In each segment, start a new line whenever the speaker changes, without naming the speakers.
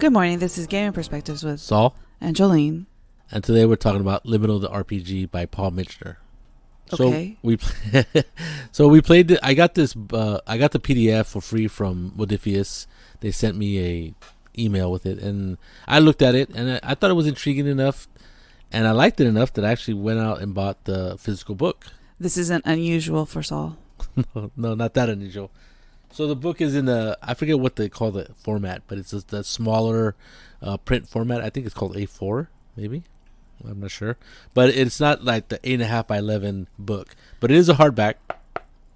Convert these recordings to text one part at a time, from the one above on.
Good morning, this is Gaming Perspectives with
Saul
and Jolene.
And today we're talking about Liminal RPG by Paul Mitchener.
Okay.
So we played it. I got the PDF for free from Modiphius. They sent me a email with it, and I looked at it, and I thought it was intriguing enough, and I liked it enough that I actually went out and bought the physical book.
This isn't unusual for Saul.
No, not that unusual. So the book is in I forget what they call the format, but it's the smaller print format. I think it's called A4, maybe. I'm not sure. But it's not like the 8.5 by 11 book. But it is a hardback.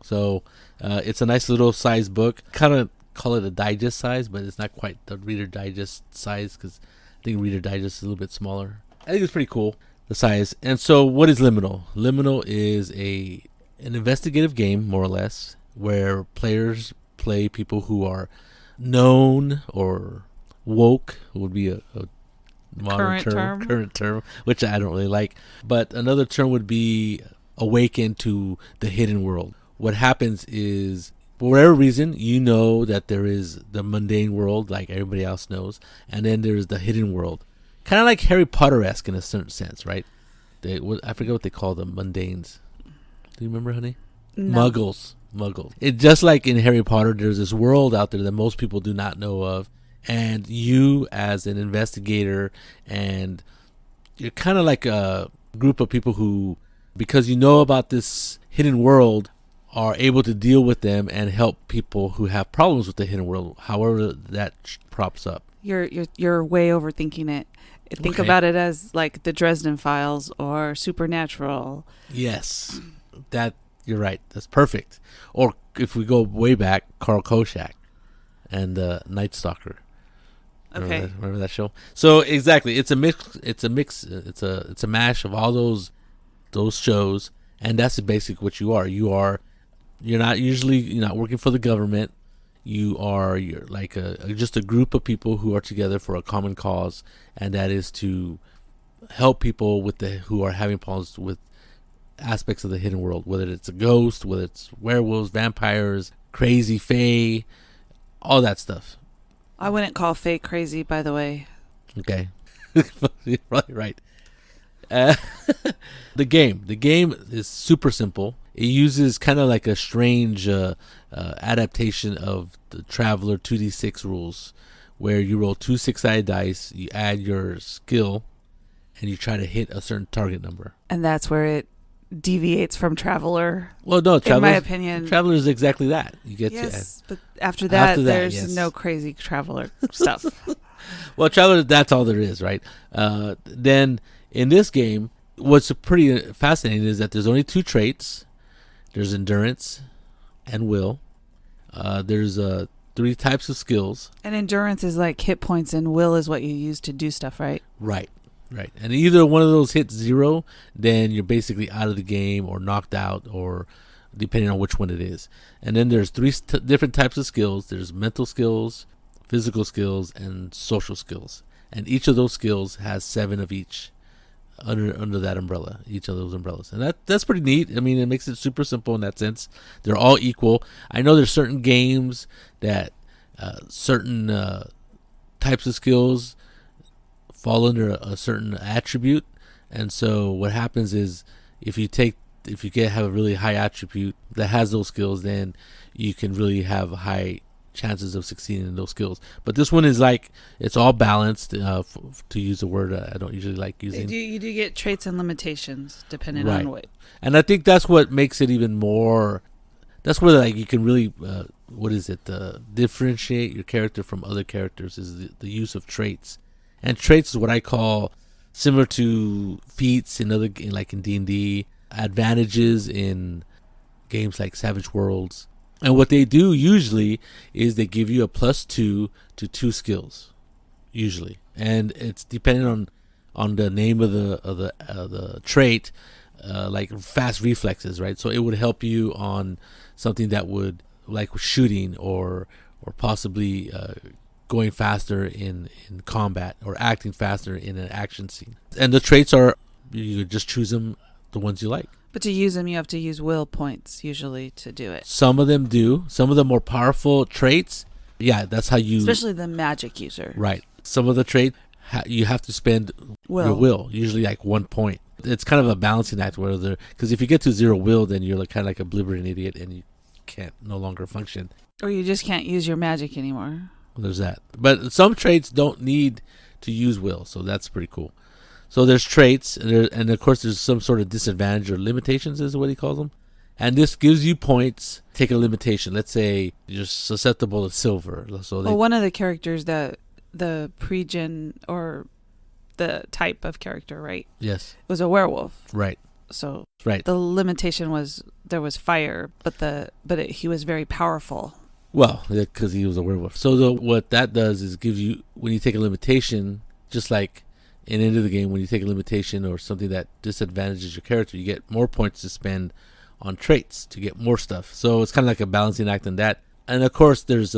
So it's a nice little size book. Kind of call it a digest size, but it's not quite the Reader Digest size because I think Reader Digest is a little bit smaller. I think it's pretty cool, the size. And so what is Liminal? Liminal is an investigative game, more or less, where players play people who are known or woke, would be a modern current term, which I don't really like. But another term would be awakened to the hidden world. What happens is, for whatever reason, you know that there is the mundane world, like everybody else knows, and then there's the hidden world. Kind of like Harry Potter-esque in a certain sense, right? I forget what they call the mundanes. Do you remember, honey?
No.
Muggles. It's just like in Harry Potter, there's this world out there that most people do not know of. And you, as an investigator, and you're kind of like a group of people who, because you know about this hidden world, are able to deal with them and help people who have problems with the hidden world, however that props up.
You're way overthinking it. Think about it as like the Dresden Files or Supernatural.
Yes, you're right. That's perfect. Or if we go way back, Carl Koschak and Night Stalker.
Okay.
Remember that show? So exactly, it's a mix. It's a mash of all those shows, and that's basic what you are. You're not working for the government. You're like just a group of people who are together for a common cause, and that is to help people who are having problems with aspects of the hidden world, whether it's a ghost, whether it's werewolves, vampires, crazy fae, all that stuff.
I wouldn't call fae crazy, by the way.
Okay. You're probably right. The game is super simple. It uses kind of like a strange adaptation of the Traveler 2d6 rules, where you roll 2 6-sided dice, you add your skill, and you try to hit a certain target number.
And that's where it deviates from Traveler.
Well, no,
in my opinion,
Traveler is exactly that. You get
but after that, there's
yes.
no crazy Traveler stuff.
Well, Traveler, that's all there is, right? Then in this game, what's pretty fascinating is that there's only 2 traits. There's endurance and will. There's 3 types of skills.
And endurance is like hit points, and will is what you use to do stuff, right?
Right. And either one of those hits 0, then you're basically out of the game or knocked out, or depending on which one it is. And then there's 3 different types of skills. There's mental skills, physical skills, and social skills. And each of those skills has 7 of each under that umbrella, each of those umbrellas. And that's pretty neat. I mean, it makes it super simple in that sense. They're all equal. I know there's certain games that certain types of skills fall under a certain attribute, and so what happens is if you have a really high attribute that has those skills, then you can really have high chances of succeeding in those skills. But this one is like, it's all balanced, to use a word I don't usually like using.
You do get traits and limitations depending on what.
And I think that's what makes it even more. That's where you can really differentiate your character from other characters, is the use of traits. And traits is what I call similar to feats in D&D, advantages in games like Savage Worlds. And what they do usually is they give you a +2 to 2 skills, usually. And it's depending on the name of the trait, like fast reflexes, right? So it would help you on something that would, like shooting or possibly going faster in combat, or acting faster in an action scene. And the traits are, you just choose them, the ones you like.
But to use them, you have to use will points usually to do it.
Some of them do. Some of the more powerful traits, yeah, that's how you...
Especially the magic user.
Right. some of the traits you have to spend your will, usually like 1 point. It's kind of a balancing act where because if you get to 0 will, then you're like kind of like a blibbering idiot and you can't no longer function.
Or you just can't use your magic anymore.
Well, there's that. But some traits don't need to use will, so that's pretty cool. So there's traits, and of course there's some sort of disadvantage or limitations is what he calls them. And this gives you points. Take a limitation. Let's say you're susceptible to silver. So
one of the characters that the pre-gen or the type of character, right?
Yes.
Was a werewolf.
Right.
So
right.
The limitation was there was fire, but he was very powerful.
Well, because he was a werewolf. So what that does is give you, when you take a limitation, just like in End of the Game, when you take a limitation or something that disadvantages your character, you get more points to spend on traits to get more stuff. So it's kind of like a balancing act on that. And of course, there's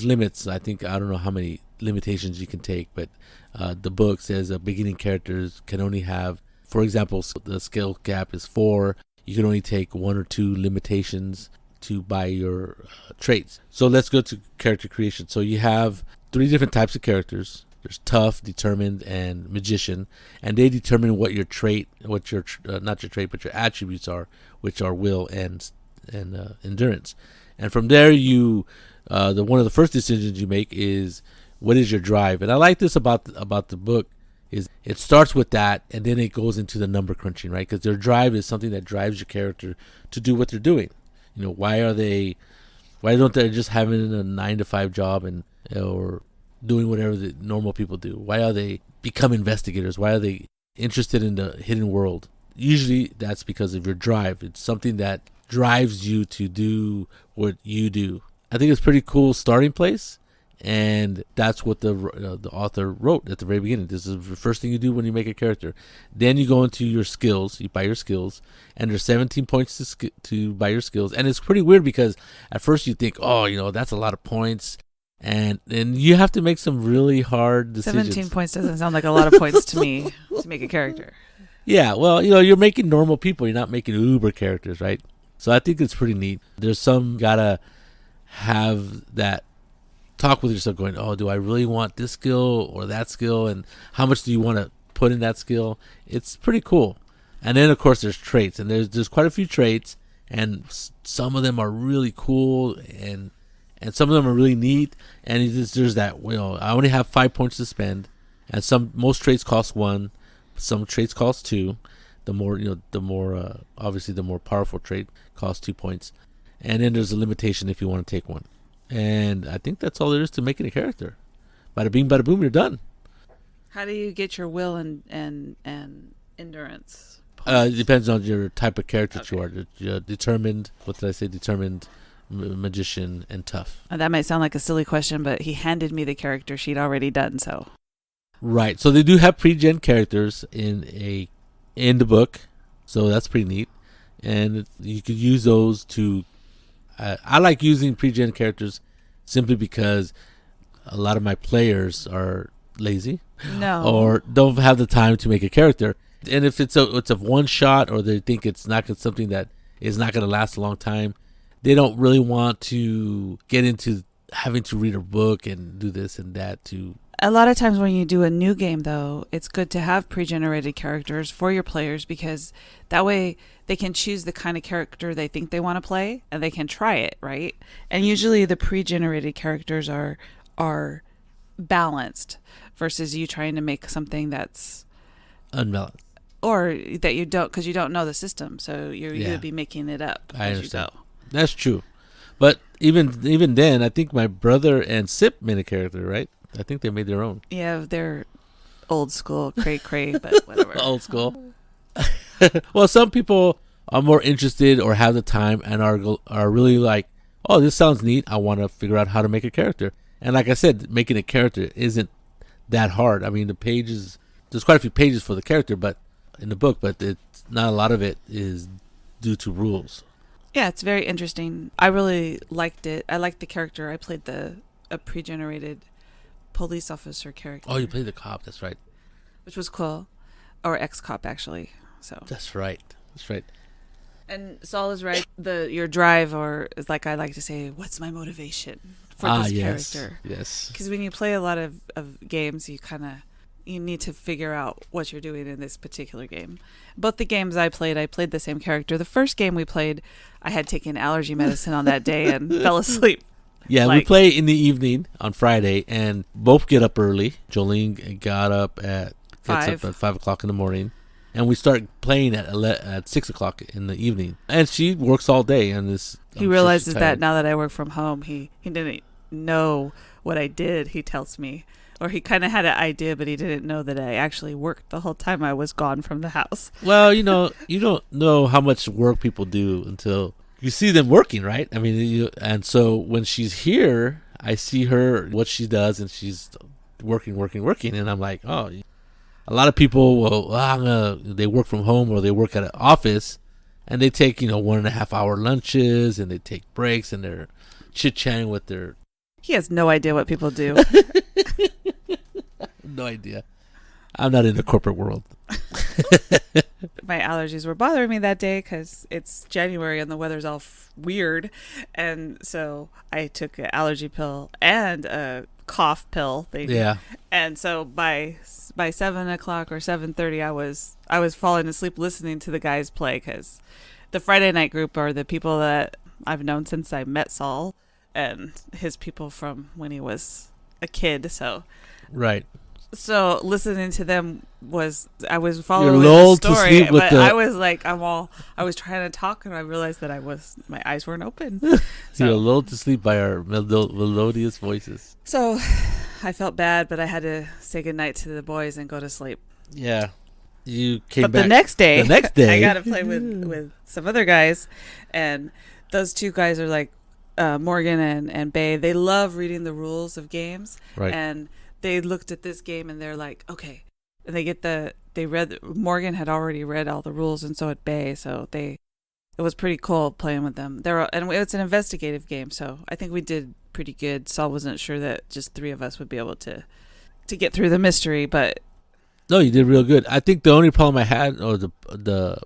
limits. I don't know how many limitations you can take, but the book says beginning characters can only have, for example, the skill gap is 4. You can only take 1 or 2 limitations to buy your traits. So let's go to character creation. So you have 3 different types of characters. There's tough, determined, and magician, and they determine what your trait, what your not your trait, but your attributes are, which are will and endurance. And from there, you one of the first decisions you make is what is your drive. And I like this about the book is it starts with that, and then it goes into the number crunching, right? Because their drive is something that drives your character to do what they're doing. Why don't they just having a 9-to-5 job or doing whatever the normal people do? Why are they become investigators? Why are they interested in the hidden world? Usually that's because of your drive. It's something that drives you to do what you do. I think it's a pretty cool starting place, and that's what the author wrote at the very beginning. This is the first thing you do when you make a character. Then you go into your skills. You buy your skills, and there's 17 points to buy your skills. And it's pretty weird because at first you think, that's a lot of points. And you have to make some really hard decisions.
17 points doesn't sound like a lot of points to me to make a character.
Yeah, well, you're making normal people. You're not making uber characters, right? So I think it's pretty neat. There's some gotta have that talk with yourself going, do I really want this skill or that skill? And how much do you want to put in that skill? It's pretty cool. And then, of course, there's traits. And there's quite a few traits. And some of them are really cool and some of them are really neat, and there's that. I only have 5 points to spend, and most traits cost 1, some traits cost 2. The more obviously the more powerful trait costs 2 points, and then there's a limitation if you want to take one. And I think that's all there is to making a character. Bada bing, bada boom, you're done.
How do you get your will and endurance?
It depends on your type of character you are. You're determined. What did I say? Determined, magician, and tough.
That might sound like a silly question, but he handed me the character she'd already done. So
right. So they do have pre-gen characters in the book, so that's pretty neat, and you could use those to. I like using pre-gen characters simply because a lot of my players are lazy, or don't have the time to make a character. And if it's a one shot, or they think it's not something that is not going to last a long time, they don't really want to get into having to read a book and do this and that to.
A lot of times when you do a new game, though, it's good to have pre-generated characters for your players, because that way they can choose the kind of character they think they want to play, and they can try it, right? And usually the pre-generated characters are balanced versus you trying to make something that's
unbalanced.
Or that you don't, because you don't know the system, so you would be making it up.
I understand. That's true, but even then, I think my brother and Sip made a character, right? I think they made their own.
Yeah, they're old school, cray, but whatever.
Old school. Well, some people are more interested or have the time and are really like, oh, this sounds neat. I want to figure out how to make a character. And like I said, making a character isn't that hard. I mean, there's quite a few pages for the character, but in the book, but it's not a lot of it is due to rules.
Yeah, it's very interesting. I really liked it. I liked the character. I played a pre-generated police officer character.
Oh, you played the cop. That's right.
Which was cool, or ex-cop actually. So.
That's right.
And Saul is right. Your drive, or is like I like to say, what's my motivation? for this
yes.
character.
Yes.
Because when you play a lot of games, you need to figure out what you're doing in this particular game. Both the games I played the same character. The first game we played, I had taken allergy medicine on that day and fell asleep.
Yeah, we play in the evening on Friday, and both get up early. Jolene got up at 5 o'clock in the morning, and we start playing at 6 o'clock in the evening. And she works all day, and
he realizes that now that I work from home, he didn't know what I did. He tells me, or he kind of had an idea, but he didn't know that I actually worked the whole time I was gone from the house.
Well, you don't know how much work people do until you see them working, right? I mean, and so when she's here, I see her, what she does, and she's working, and I'm like, oh, a lot of people, they work from home or they work at an office, and they take 1.5 hour lunches, and they take breaks, and they're chit-chatting with their...
He has no idea what people do.
No idea. I'm not in the corporate world.
My allergies were bothering me that day because it's January and the weather's all weird. And so I took an allergy pill and a cough pill thing.
Yeah.
And so by 7 o'clock or 7:30, I was falling asleep listening to the guys play, because the Friday night group are the people that I've known since I met Saul and his people from when he was a kid. So
right.
So listening to them I was following
You're
the
lulled to
story,
sleep with
but
the...
I was like, I was trying to talk, and I realized that my eyes weren't open.
So you're lulled to sleep by our melodious voices.
So I felt bad, but I had to say goodnight to the boys and go to sleep.
Yeah. You came back.
But the next day,
I
got to play with some other guys, and those two guys are like Morgan and Bay. They love reading the rules of games,
right?
And they looked at this game and they're like, okay, and Morgan had already read all the rules, and so had Bay. So it was pretty cool playing with them. And it's an investigative game, so I think we did pretty good. Saul wasn't sure that just three of us would be able to get through the mystery, but
no, you did real good. I think the only problem I had, or the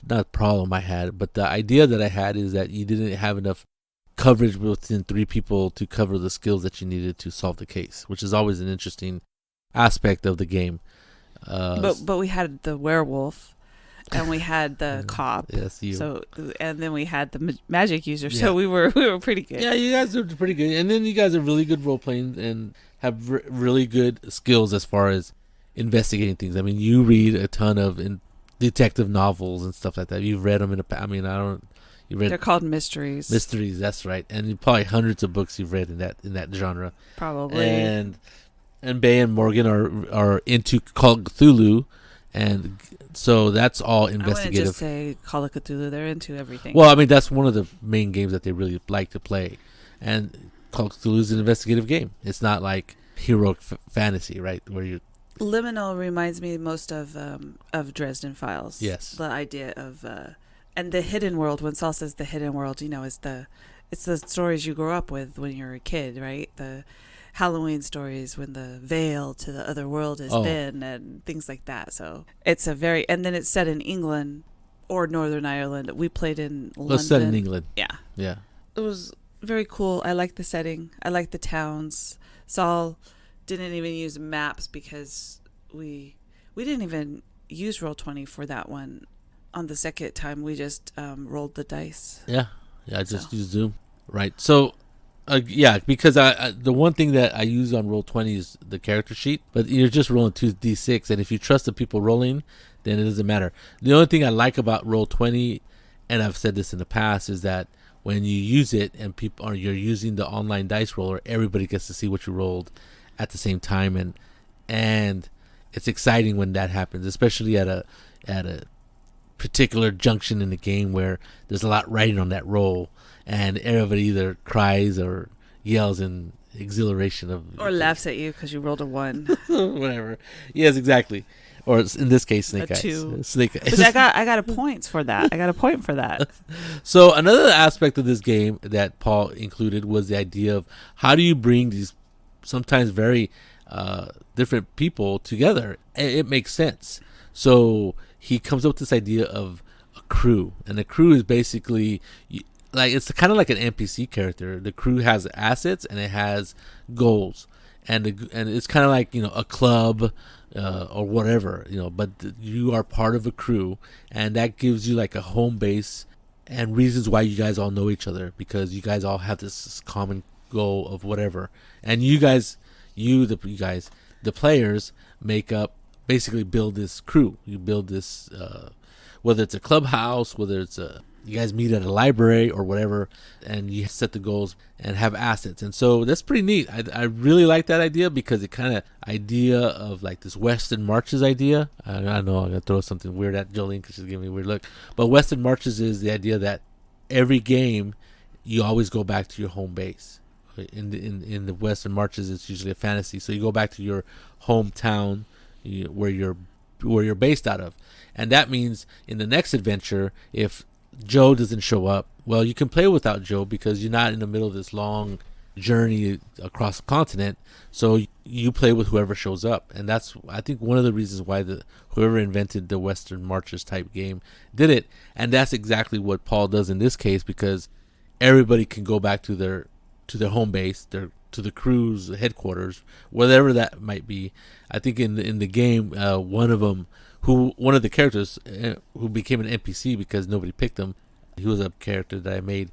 not problem I had, but the idea that I had is that you didn't have enough coverage within 3 people to cover the skills that you needed to solve the case, which is always an interesting aspect of the game.
But we had the werewolf, and we had the cop.
Yes, you.
So, and then we had the magic user.
Yeah.
So we were pretty good.
Yeah, you guys are pretty good, and then you guys are really good role playing and have really good skills as far as investigating things. I mean, you read a ton of detective novels and stuff like that. You've read them
They're called mysteries.
Mysteries, that's right. And probably hundreds of books you've read in that genre.
Probably.
And Bay and Morgan are into Call of Cthulhu, and so that's all investigative.
I wouldn't just say Call of Cthulhu. They're into everything.
Well, I mean, that's one of the main games that they really like to play. And Call of Cthulhu is an investigative game. It's not like heroic fantasy, right? Where you...
Liminal reminds me most of Dresden Files.
Yes.
The idea of and the hidden world. When Saul says the hidden world, it's the stories you grow up with when you're a kid, right? The Halloween stories when the veil to the other world is thin and things like that. So it's and then it's set in England or Northern Ireland. We played in London.
It's set in England.
Yeah.
Yeah.
It was very cool. I like the setting. I like the towns. Saul didn't even use maps because we didn't even use Roll20 for that one. On the second time, we just rolled the dice.
Yeah. I just use Zoom. Right. So, because the one thing that I use on Roll20 is the character sheet, but you're just rolling 2d6, and if you trust the people rolling, then it doesn't matter. The only thing I like about Roll20, and I've said this in the past, is that when you use it and you're using the online dice roller, everybody gets to see what you rolled at the same time, and it's exciting when that happens, especially at a particular junction in the game where there's a lot riding on that roll, and everybody either cries or yells in exhilaration
or laughs at you because you rolled a 1.
Whatever. Yes, exactly. Or in this case, Snake Eyes.
2.
Snake Eyes.
Which I got a point for that. I got a point for that.
So another aspect of this game that Paul included was the idea of how do you bring these sometimes very different people together. It makes sense. So he comes up with this idea of a crew, and the crew is basically like it's kind of like an NPC character. The crew has assets and it has goals, and it's kind of like, you know, a club or whatever, you know. But you are part of a crew, and that gives you like a home base and reasons why you guys all know each other, because you guys all have this common goal of whatever, and the players make up, basically build this crew. You build this, whether it's a clubhouse, whether it's you guys meet at a library or whatever, and you set the goals and have assets. And so that's pretty neat. I really like that idea, because it kind of idea of like this Western Marches idea. I know I'm going to throw something weird at Jolene because she's giving me a weird look. But Western Marches is the idea that every game you always go back to your home base. In the Western Marches, it's usually a fantasy. So you go back to your hometown, where you're based out of. And that means in the next adventure, if Joe doesn't show up, well, you can play without Joe because you're not in the middle of this long journey across the continent. So you play with whoever shows up, and that's, I think, one of the reasons why whoever invented the Western Marches type game did it. And that's exactly what Paul does in this case, because everybody can go back to their home base, to the crew's headquarters, whatever that might be. I think in the game, one of the characters who became an NPC because nobody picked him, he was a character that I made,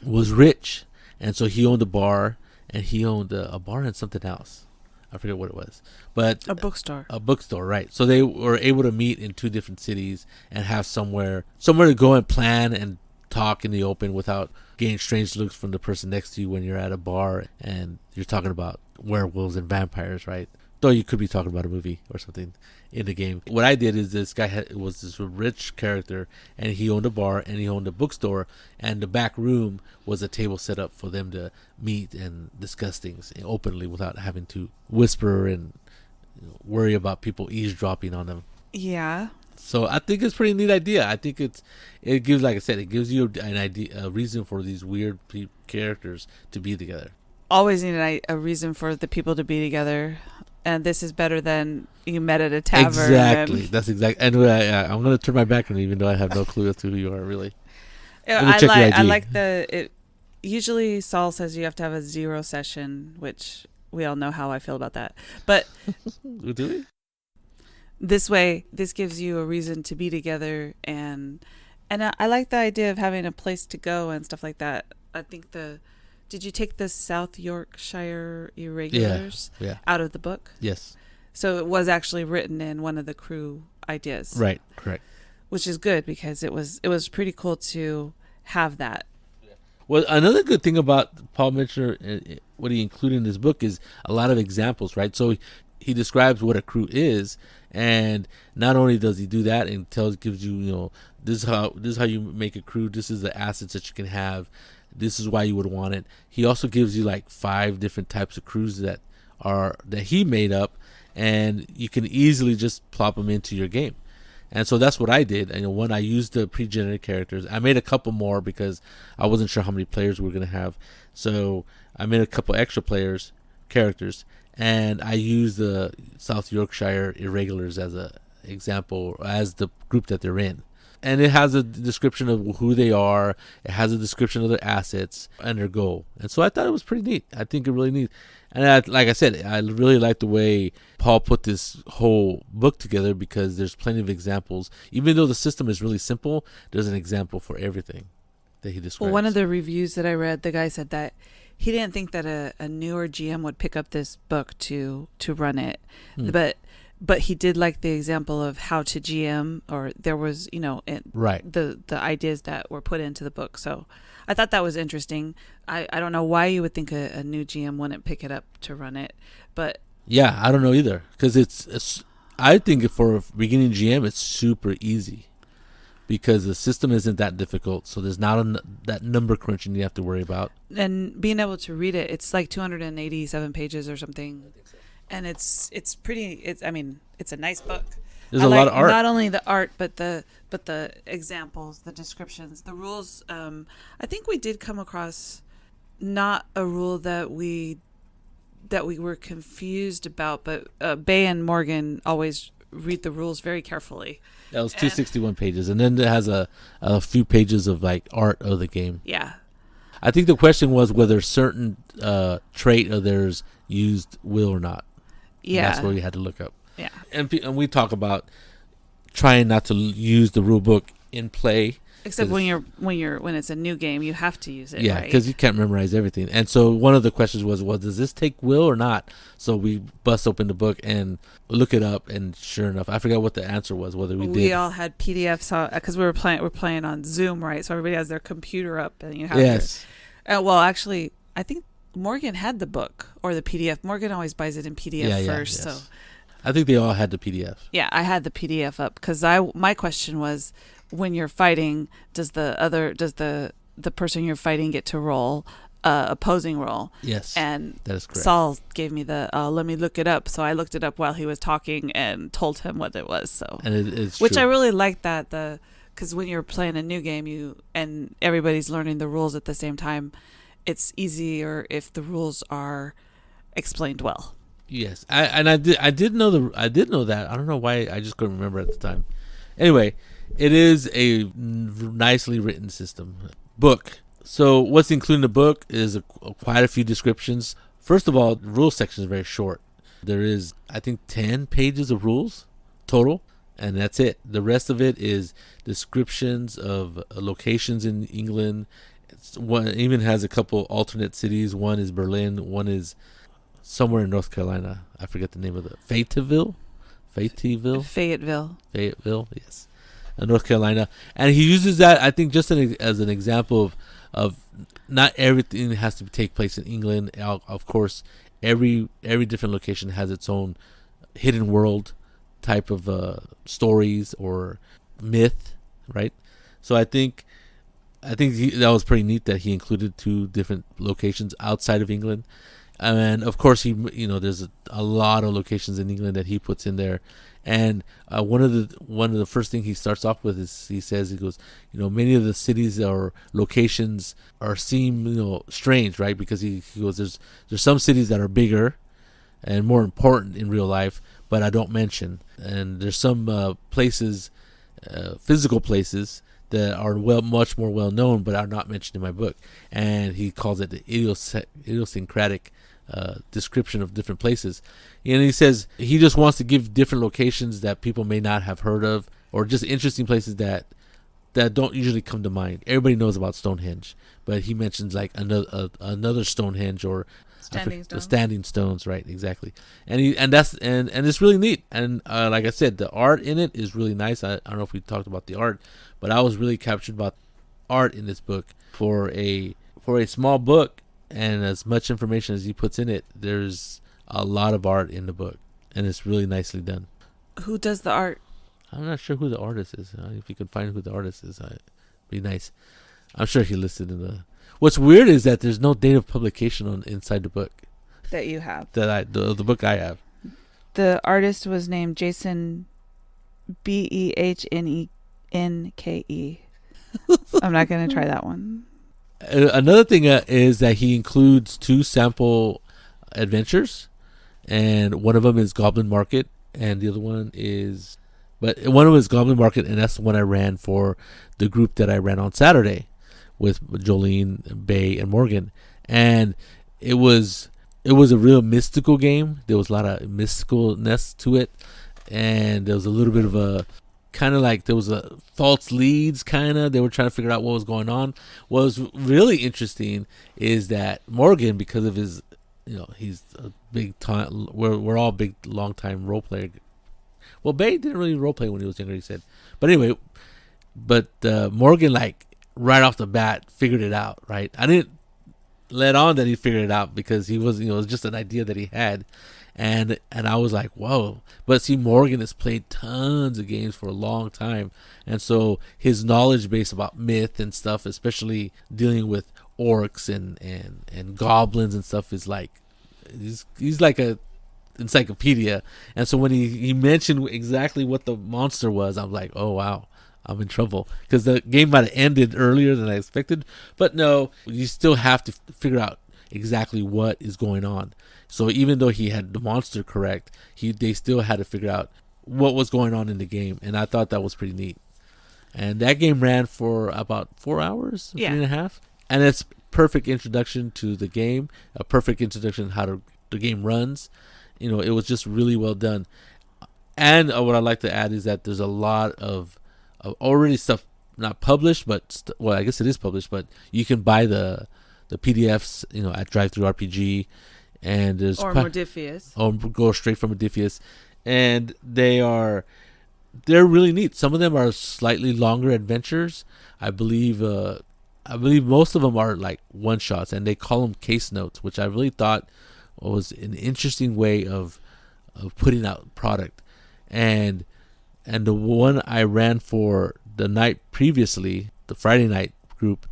was rich, and so he owned a bar, and he owned a bar and something else. I forget what it was, but
a bookstore.
A bookstore, right? So they were able to meet in two different cities and have somewhere to go and plan and talk in the open without getting strange looks from the person next to you when you're at a bar and you're talking about werewolves and vampires, right? Though you could be talking about a movie or something in the game. What I did is this guy was this rich character, and he owned a bar and he owned a bookstore, and the back room was a table set up for them to meet and discuss things openly without having to whisper and worry about people eavesdropping on them.
Yeah.
So I think it's a pretty neat idea. I think it gives, like I said, it gives you an idea, a reason for these weird characters to be together.
Always need a reason for the people to be together, and this is better than you met at a tavern.
Exactly, that's exactly. And I'm going to turn my back on you, even though I have no clue as to who you are, really.
I like it. Usually, Saul says you have to have a 0 session, which we all know how I feel about that. But
do we?
This way, this gives you a reason to be together, and I like the idea of having a place to go and stuff like that. I think did you take the South Yorkshire Irregulars out of the book?
Yes.
So it was actually written in one of the crew ideas.
Right, correct.
Which is good, because it was pretty cool to have that.
Well, another good thing about Paul Mitchener, what he included in this book, is a lot of examples, right? So he describes what a crew is, and not only does he do that and gives you, this is how you make a crew. This is the assets that you can have. This is why you would want it. He also gives you like 5 different types of crews that he made up, and you can easily just plop them into your game. And so that's what I did. And when I used the pre-generated characters, I made a couple more because I wasn't sure how many players we were going to have. So I made a couple extra characters, and I used the South Yorkshire Irregulars as a example, as the group that they're in. And it has a description of who they are. It has a description of their assets and their goal. And so I thought it was pretty neat. I think it really neat. And like I said, I really like the way Paul put this whole book together, because there's plenty of examples. Even though the system is really simple, there's an example for everything that he describes.
Well, one of the reviews that I read, the guy said that he didn't think that a newer GM would pick up this book to run it. But he did like the example of how to GM, or there was,
right,
the ideas that were put into the book. So I thought that was interesting. I don't know why you would think a new GM wouldn't pick it up to run it, but
yeah, I don't know either, because it's I think for a beginning GM it's super easy, because the system isn't that difficult, so there's not that number crunching you have to worry about.
And being able to read it, it's like 287 pages or something. And it's pretty. It's a nice book.
There's a lot of art.
Not only the art, but the examples, the descriptions, the rules. I think we did come across not a rule that we were confused about, but Bay and Morgan always read the rules very carefully.
That was 261 pages, and then it has a few pages of like art of the game.
Yeah,
I think the question was whether certain trait of theirs used will or not. And
Yeah.
that's what we had to look up.
Yeah.
And we talk about trying not to use the rule book in play.
Except when it's a new game, you have to use it.
Yeah,
right?
because you can't memorize everything. And so one of the questions was, well, does this take will or not? So we bust open the book and look it up, and sure enough, I forgot what the answer was. Whether we did.
all had PDFs because we're playing on Zoom, right? So everybody has their computer up, and you have
Yes.
well, actually, I think Morgan had the book or the PDF. Morgan always buys it in PDF first,
yes.
so.
I think they all had the PDF.
Yeah, I had the PDF up because my question was, when you're fighting, does the person you're fighting get to roll opposing roll?
Yes,
and
that is correct.
Saul gave me the let me look it up, so I looked it up while he was talking and told him what it was. So,
and it's
which
true.
I really liked that because when you're playing a new game, and everybody's learning the rules at the same time, it's easier if the rules are explained well.
Yes, I did know that. I don't know why I just couldn't remember at the time. Anyway, it is a nicely written system book. So what's included in the book is quite a few descriptions. First of all, the rules section is very short. There is, I think, 10 pages of rules total, and that's it. The rest of it is descriptions of locations in England. One even has a couple alternate cities. One is Berlin. One is somewhere in North Carolina. I forget the name of it. Fayetteville, yes, North Carolina. And he uses that, I think, just as an example of not everything has to take place in England. Of course, every different location has its own hidden world type of stories or myth, right? So I think that was pretty neat that he included 2 different locations outside of England. And of course, there's a lot of locations in England that he puts in there. And one of the first thing he starts off with is he goes, many of the cities or locations seem strange, right? Because he goes, there's some cities that are bigger and more important in real life, but I don't mention. And there's some places, physical places, that are much more well known, but are not mentioned in my book. And he calls it the idiosyncratic description of different places. And he says he just wants to give different locations that people may not have heard of, or just interesting places that don't usually come to mind. Everybody knows about Stonehenge, but he mentions like another Stonehenge or standing stones, right? Exactly. And it's really neat. And like I said, the art in it is really nice. I don't know if we talked about the art, but I was really captured about art in this book. For a small book and as much information as he puts in it, there's a lot of art in the book, and it's really nicely done.
Who does the art?
I'm not sure who the artist is. If you could find who the artist is, it'd be nice. I'm sure he listed in the. What's weird is that there's no date of publication inside the book
That you have.
the book I have.
The artist was named Jason Behnenke. I'm not going to try that one.
Another thing is that he includes 2 sample adventures, and one of them is Goblin Market, and the other one is Goblin Market, and that's the one I ran for the group that I ran on Saturday with Jolene, Bay, and Morgan. And it was a real mystical game. There was a lot of mysticalness to it, and there was a little bit of a kind of like there was a false leads kind of. They were trying to figure out what was going on. What was really interesting is that Morgan, because of his, he's a big time. We're all big long time role player. Well, Bay didn't really role play when he was younger, he said. But anyway, Morgan, like right off the bat figured it out. Right, I didn't let on that he figured it out because he was, it was just an idea that he had. And I was like, whoa. But see, Morgan has played tons of games for a long time. And so his knowledge base about myth and stuff, especially dealing with orcs and goblins and stuff, is like, he's like a encyclopedia. And so when he mentioned exactly what the monster was, I'm like, oh, wow, I'm in trouble. Because the game might have ended earlier than I expected. But no, you still have to figure out exactly what is going on. So even though he had the monster correct, they still had to figure out what was going on in the game, and I thought that was pretty neat. And that game ran for about 4 hours, 3.5, and it's perfect introduction to the game, a perfect introduction to how the game runs. It was just really well done. And what I'd like to add is that there's a lot of already stuff not published, but well, I guess it is published, but you can buy the PDFs, at DriveThru RPG, and there's
Modiphius.
Or go straight from Modiphius, and they're really neat. Some of them are slightly longer adventures. I believe most of them are like one shots, and they call them case notes, which I really thought was an interesting way of putting out product. And the one I ran for the night previously, the Friday night group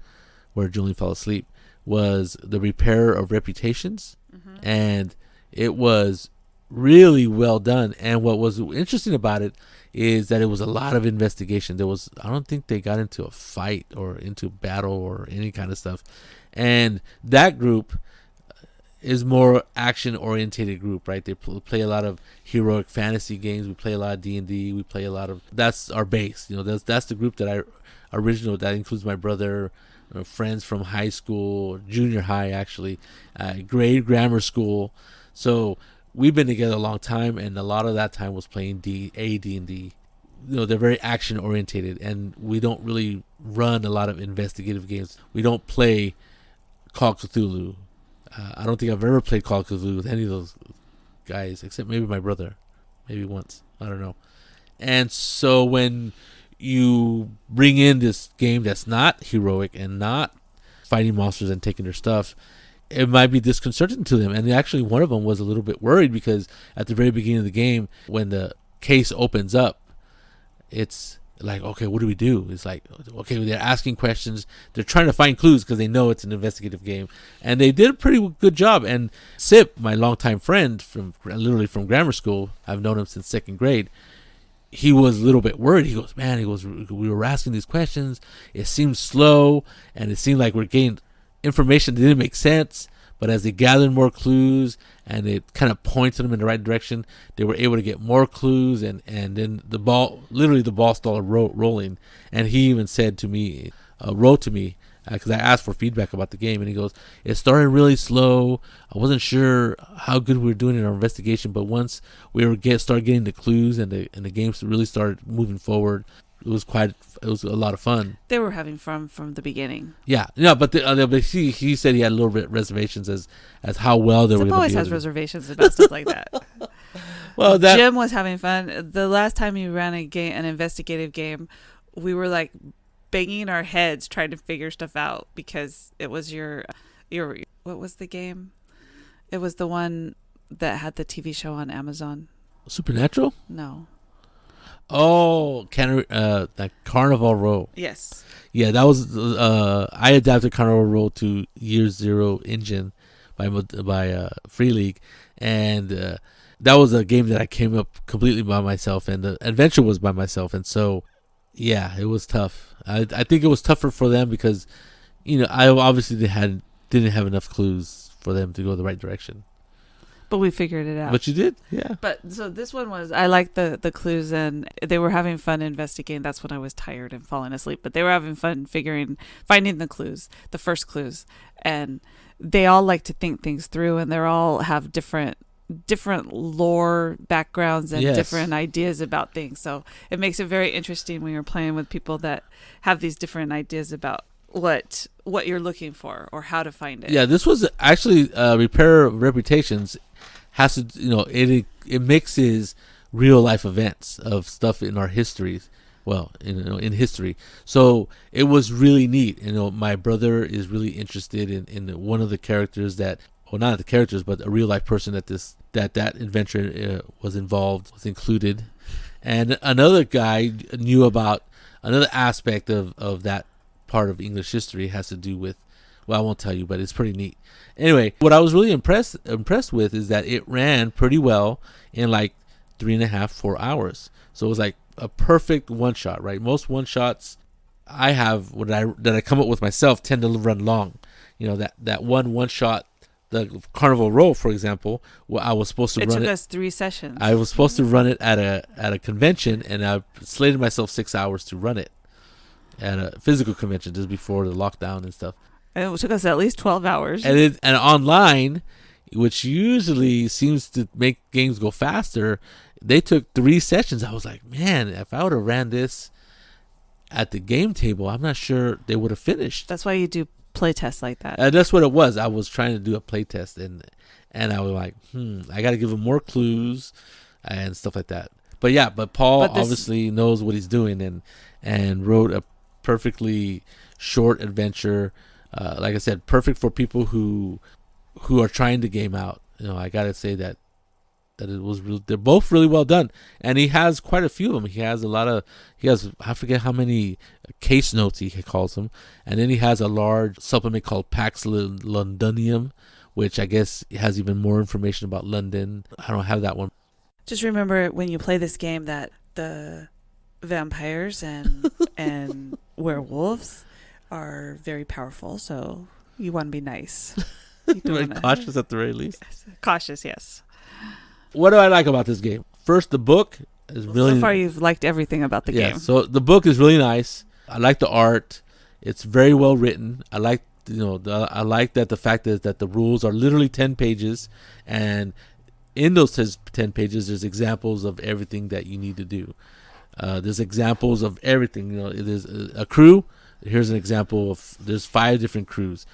where Jolene fell asleep, was the Repair of Reputations. And it was really well done. And what was interesting about it is that it was a lot of investigation. I don't think they got into a fight or into battle or any kind of stuff. And that group is more action orientated group, right? They play a lot of heroic fantasy games. We play a lot of D&D. We play a lot of, that's our base. That's the group that that includes my brother, friends from high school, junior high actually, grade grammar school. So we've been together a long time, and a lot of that time was playing D&D. They're very action orientated, and we don't really run a lot of investigative games. We don't play Call of Cthulhu. I don't think I've ever played Call of Cthulhu with any of those guys, except maybe my brother, maybe once. I don't know. And so when you bring in this game that's not heroic and not fighting monsters and taking their stuff, it might be disconcerting to them. And actually, one of them was a little bit worried because at the very beginning of the game, when the case opens up, it's like, okay, what do we do? It's like, okay, they're asking questions. They're trying to find clues because they know it's an investigative game. And they did a pretty good job. And Sip, my longtime friend literally from grammar school, I've known him since second grade, he was a little bit worried. He goes, we were asking these questions. It seemed slow, and it seemed like we're getting information that didn't make sense. But as they gathered more clues and it kind of pointed them in the right direction, they were able to get more clues. And then the ball started rolling. And he even said to me, wrote to me, because I asked for feedback about the game, and he goes, it started really slow. I wasn't sure how good we were doing in our investigation, but once we started getting the clues and the game really started moving forward, it was a lot of fun.
They were having fun from the beginning.
Yeah, but he said he had a little bit reservations as how well they were going to be.
Always has reservations about stuff like that. Well, Jim was having fun. The last time you ran an investigative game, we were like banging our heads trying to figure stuff out because it was your what was the game? It was the one that had the TV show on Amazon.
Supernatural?
No.
Oh, that Carnival Row.
Yes.
Yeah, that was I adapted Carnival Row to Year Zero Engine by Free League, and that was a game that I came up completely by myself, and the adventure was by myself, and so yeah, it was tough. I think it was tougher for them because I obviously didn't have enough clues for them to go the right direction.
But we figured it out.
But you did, yeah.
But so this one was, I liked the clues, and they were having fun investigating. That's when I was tired and falling asleep. But they were having fun finding the clues, the first clues. And they all like to think things through, and they all have different lore backgrounds and different ideas about things. So it makes it very interesting when you're playing with people that have these different ideas about what you're looking for or how to find it.
Yeah, this was actually Repair of Reputations has to, it mixes real life events of stuff in our histories. Well, in history. So it was really neat. My brother is really interested in one of the characters not the characters, but a real life person that adventure was included. And another guy knew about another aspect of that part of English history. Has to do with, well, I won't tell you, but it's pretty neat. Anyway, what I was really impressed with is that it ran pretty well in like 3.5-4 hours. So it was like a perfect one shot, right? Most one shots I have that I come up with myself tend to run long. That one shot, the Carnival Row, for example, I was supposed to run it.
It took us 3 sessions.
I was supposed to run it at a convention, and I slated myself 6 hours to run it at a physical convention just before the lockdown and stuff.
And it took us at least 12 hours.
And online, which usually seems to make games go faster, they took 3 sessions. I was like, man, if I would have ran this at the game table, I'm not sure they would have finished.
That's why you do play tests like that.
And that's what it was. I was trying to do a play test, and I was like, I got to give him more clues and stuff like that. But yeah, Paul obviously knows what he's doing, and wrote a perfectly short adventure. Like I said, perfect for people who are trying the game out. I gotta say that it was they're both really well done, and he has quite a few of them. He has I forget how many case notes he calls them, and then he has a large supplement called Pax Londonium, which I guess has even more information about London. I don't have that one.
Just remember when you play this game that the vampires and werewolves are very powerful, so you want to be nice.
Cautious at the very least.
Cautious, yes.
What do I like about this game? First, the book is really...
So far, you've liked everything about the game.
So the book is really nice. I like the art. It's very well written. I like I like that the fact is that the rules are literally 10 pages, and in those 10 pages, there's examples of everything that you need to do. There's examples of everything. There's a crew. Here's an example of there's 5 different crews.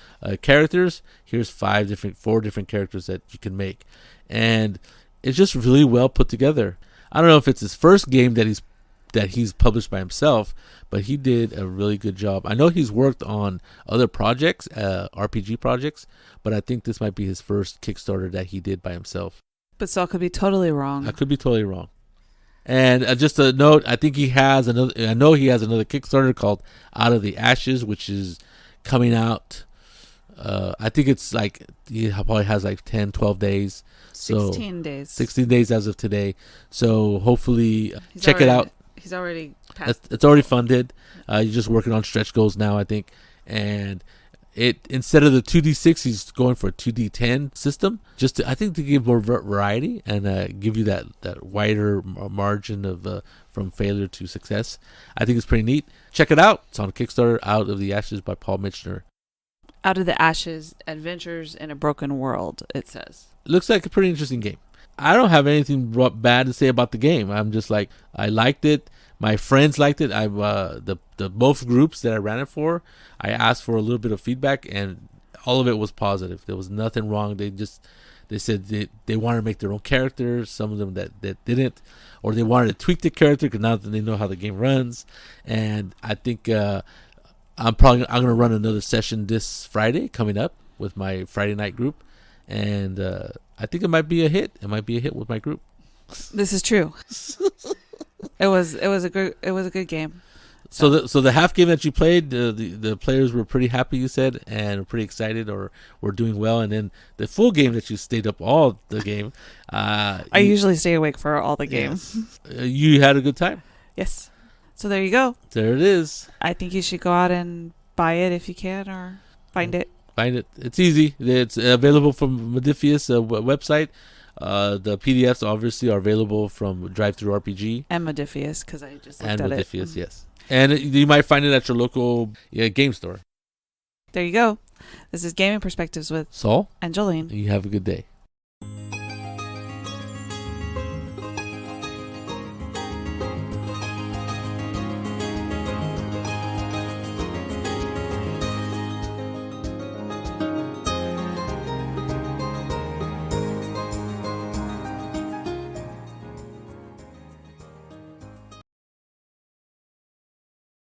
Characters. Here's 4 different characters that you can make, and it's just really well put together. I don't know if it's his first game that he's published by himself, but he did a really good job. I know he's worked on other projects, RPG projects, but I think this might be his first Kickstarter that he did by himself.
But Saul could be totally wrong.
I could be totally wrong. And just a note, I think he has another. I know he has another Kickstarter called Out of the Ashes, which is coming out. I think it's like he probably has like 10, 12 days.
16 days.
16 days as of today. So hopefully check it out.
He's already passed.
It's already funded. You're just working on stretch goals now, I think. And instead of the 2d6, he's going for a 2d10 system. I think to give more variety and give you that wider margin of from failure to success. I think it's pretty neat. Check it out. It's on Kickstarter. Out of the Ashes by Paul Mitchener.
Out of the Ashes: Adventures in a Broken World. It says.
Looks like a pretty interesting game. I don't have anything bad to say about the game. I'm just like, I liked it. My friends liked it. The both groups that I ran it for, I asked for a little bit of feedback, and all of it was positive. There was nothing wrong. They said they wanted to make their own characters. Some of them that didn't, or they wanted to tweak the character because now that they know how the game runs. And I think I'm going to run another session this Friday coming up with my Friday night group, and I think it might be a hit. It might be a hit with my group.
This is true. It was a good game.
So the half game that you played, the players were pretty happy, you said, and pretty excited, or were doing well. And then the full game that you stayed up all the game.
I usually stay awake for all the games.
Yes. You had a good time.
Yes. So there you go.
There it is.
I think you should go out and buy it if you can, or find it.
Find it. It's easy. It's available from Modiphius website. The PDFs obviously are available from Drive-Thru RPG
And Modiphius, because I just looked
and
at
Modiphius,
it.
yes. And you might find it at your local game store.
There you go. This is Gaming Perspectives with
Saul
and Jolene.
You have a good day.